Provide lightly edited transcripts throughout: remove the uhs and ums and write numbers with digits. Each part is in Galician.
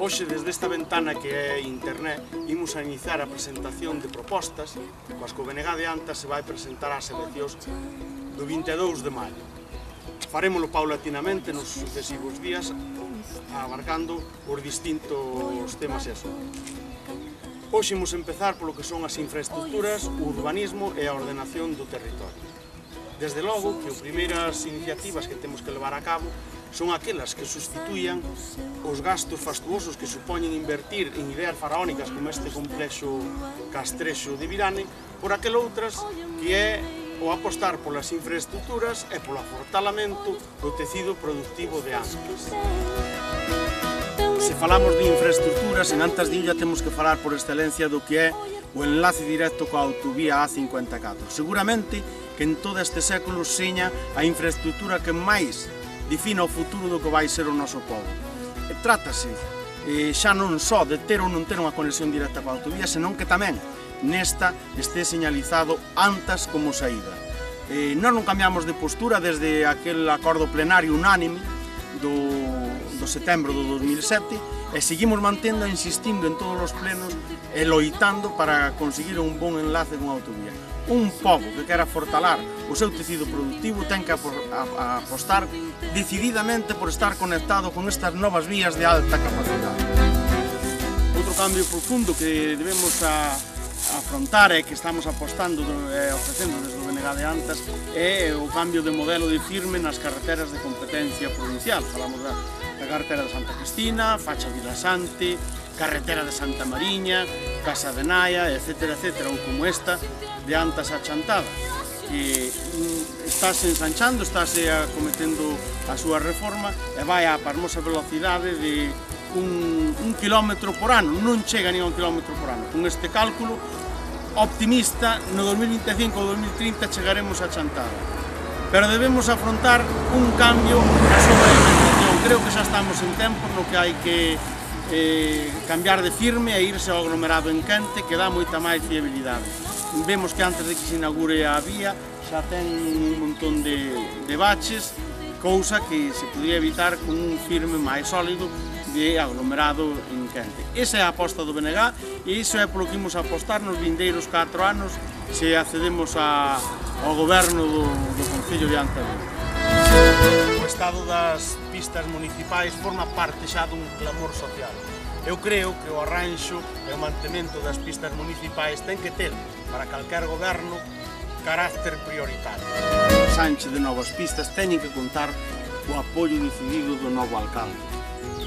Hoxe, desde esta ventana que é internet, imos a iniciar a presentación de propostas coas que o BNG de Antas se vai presentar ás eleccións do 22 de maio. Farémolo paulatinamente nos sucesivos días, abarcando os distintos temas e asuntos. Hoxe imos empezar polo que son as infraestructuras, o urbanismo e a ordenación do territorio. Desde logo que as primeiras iniciativas que temos que levar a cabo son aquelas que sustituían os gastos fastuosos que supoñen invertir en ideas faraónicas como este complexo castrexo de Virane por aqueloutras que é o apostar polas infraestructuras e polo afortalamento do tecido productivo de Antas. Se falamos de infraestructuras, en Antas de Illa temos que falar por excelencia do que é o enlace directo coa autovía A54. Seguramente que en todo este século seña a infraestructura que máis define o futuro do que vai ser o noso pobo. Trátase xa non só de ter ou non ter unha conexión directa coa autovía, senón que tamén nesta este señalizado Antas como saída. Nós non cambiamos de postura desde aquel acordo plenario unánime do setembro do 2007 e seguimos mantendo e insistindo en todos os plenos e loitando para conseguir un bon enlace con a autovía. Un pobo que quera fortalar o seu tecido productivo ten que apostar decididamente por estar conectado con estas novas vías de alta capacidade. Outro cambio profundo que debemos afrontar e que estamos apostando e ofrecendo desde o BNG de Antas é o cambio de modelo de firme nas carreteras de competencia provincial. Falamos da carretera de Santa Cristina, Facha Vilasante, carretera de Santa Mariña, Casa de Naia, etc., ou como esta de Antas a Chantada, que estáse ensanchando, estáse acometendo a súa reforma e vai a pasmosa velocidade de un kilómetro por ano, non chega nin a un kilómetro por ano. Con este cálculo optimista, no 2025 ou 2030 chegaremos a Chantada. Pero debemos afrontar un cambio na súa implementación. Creo que xa estamos en tempo no que hai que cambiar de firme e irse ao aglomerado en quente, que dá moita máis fiabilidade. Vemos que antes de que se inaugure a vía xa ten un montón de baches, cousa que se podía evitar con un firme máis sólido de aglomerado en quente. Esa é a aposta do BNG e iso é polo que imos apostar nos vindeiros 4 anos se accedemos ao goberno do Concello de Antas. O estado das pistas municipais forma parte xa dun clamor social. Eu creo que o arranxo e o mantemento das pistas municipais ten que ter, para calquer goberno, carácter prioritario. Sanche de novas pistas teñen que contar co apoio decidido do novo alcalde,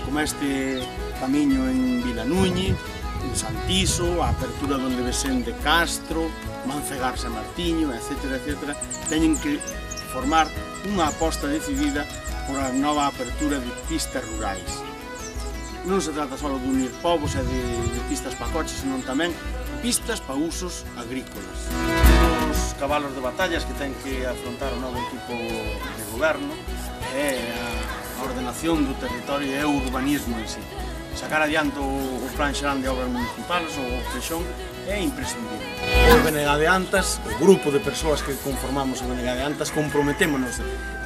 como este camiño en Vilanuñi, en Santiso, a apertura do Levesén de Castro, Mancegarse Martiño, etc., teñen que formar unha aposta decidida por a nova apertura de pistas rurais. Non se trata só de unir povos e de pistas para coches, senón tamén pistas para usos agrícolas. Os cabalos de batallas que ten que afrontar o novo tipo de goberno é a ordenación do territorio e o urbanismo en sí. Sacar adiante o Plan Xeral de Obras Municipales ou o PEXON é imprescindible. O BNG de Antas, o grupo de persoas que conformamos o BNG de Antas, comprometémonos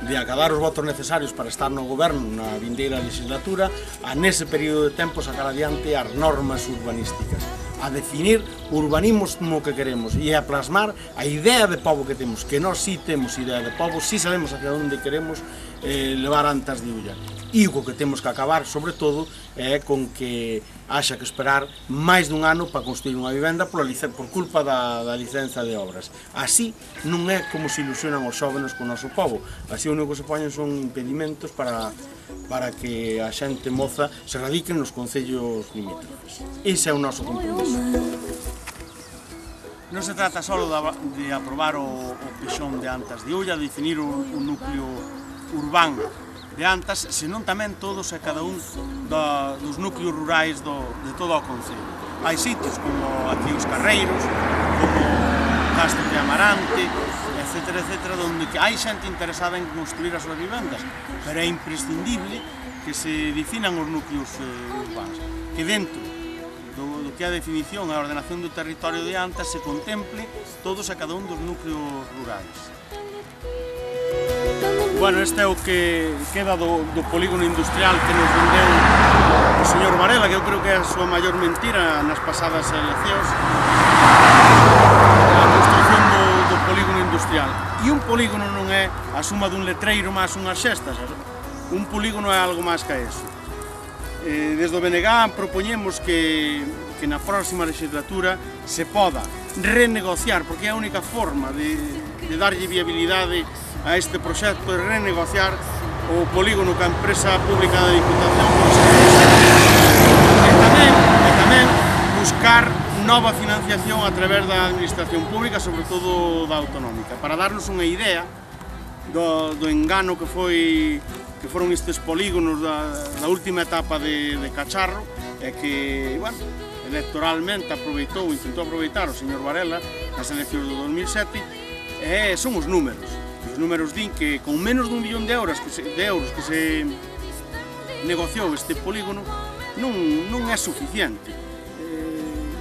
de acabar os votos necesarios para estar no goberno na vindeira legislatura a nese período de tempo sacar adiante as normas urbanísticas, a definir o urbanismo que queremos e a plasmar a idea de pobo que temos, que nós sí temos idea de pobo, sí sabemos hacia onde queremos levar Antas de Ulla. E o que temos que acabar, sobre todo, é con que haxa que esperar máis dun ano para construir unha vivenda por culpa da licenza de obras. Así non é como se ilusionan os xóvenes con o noso pobo. Así o único que se poñen son impedimentos para que a xente moza se radique nos concellos limítrofes. Ese é o noso compromiso. Non se trata só de aprobar o PEXON de Antas de Ulla, de definir un núcleo urbano de Antas, senón tamén todos e cada un dos núcleos rurais de todo o concello. Hai sitios como aquí os Carreiros, como Castro de Amarante, etc., onde hai xente interesada en construir as súas vivendas, pero é imprescindible que se definan os núcleos urbanos, que dentro do que é a definición e a ordenación do territorio de Antas se contemple todos e cada un dos núcleos rurais. Bueno, este é o que queda do polígono industrial que nos vendeu o señor Varela, que eu creo que é a súa maior mentira nas pasadas eleccións, a construción do polígono industrial. E un polígono non é a suma dun letreiro máis unhas xestas, un polígono é algo máis que eso. Desde o BNG propoñemos que na próxima legislatura se poda renegociar, porque é a única forma de darlle viabilidade a este proxecto, de renegociar o polígono que a empresa pública da Diputación e tamén buscar nova financiación a través da administración pública, sobre todo da autonómica, para darnos unha idea do engano que foron estes polígonos da última etapa de Cacharro, e que, bueno, electoralmente intentou aproveitar o señor Varela nas eleccións do 2007, e son os números. Os números din que con menos dun millón de euros que se negociou este polígono non é suficiente.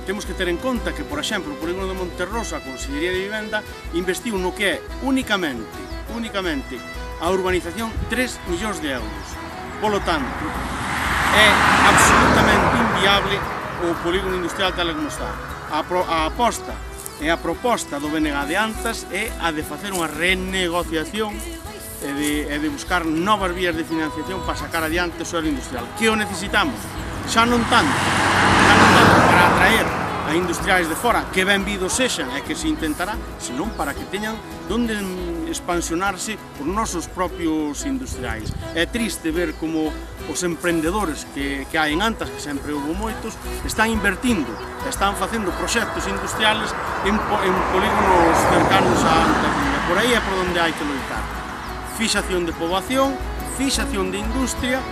Temos que ter en conta que, por exemplo, o polígono de Monterrosa, a Consellería de Vivenda, investiu no que é únicamente a urbanización 3 millóns de euros. Polo tanto, é absolutamente inviable o polígono industrial tal como está. A aposta e a proposta do BNG de Antas é a de facer unha renegociación e de buscar novas vías de financiación para sacar adiante o suelo industrial. Que o necesitamos? Xa non tanto para atraer a industriais de fora, que benvidos sexan e que se intentará, senón para que teñan donde expansionarse os nosos propios industriais. É triste ver como os emprendedores que hai en Antas, que sempre houve moitos, están invertindo, están facendo proxectos industriales en polígonos cercanos a Antas. Por aí é por onde hai que loitar. Fixación de poboación, fixación de industria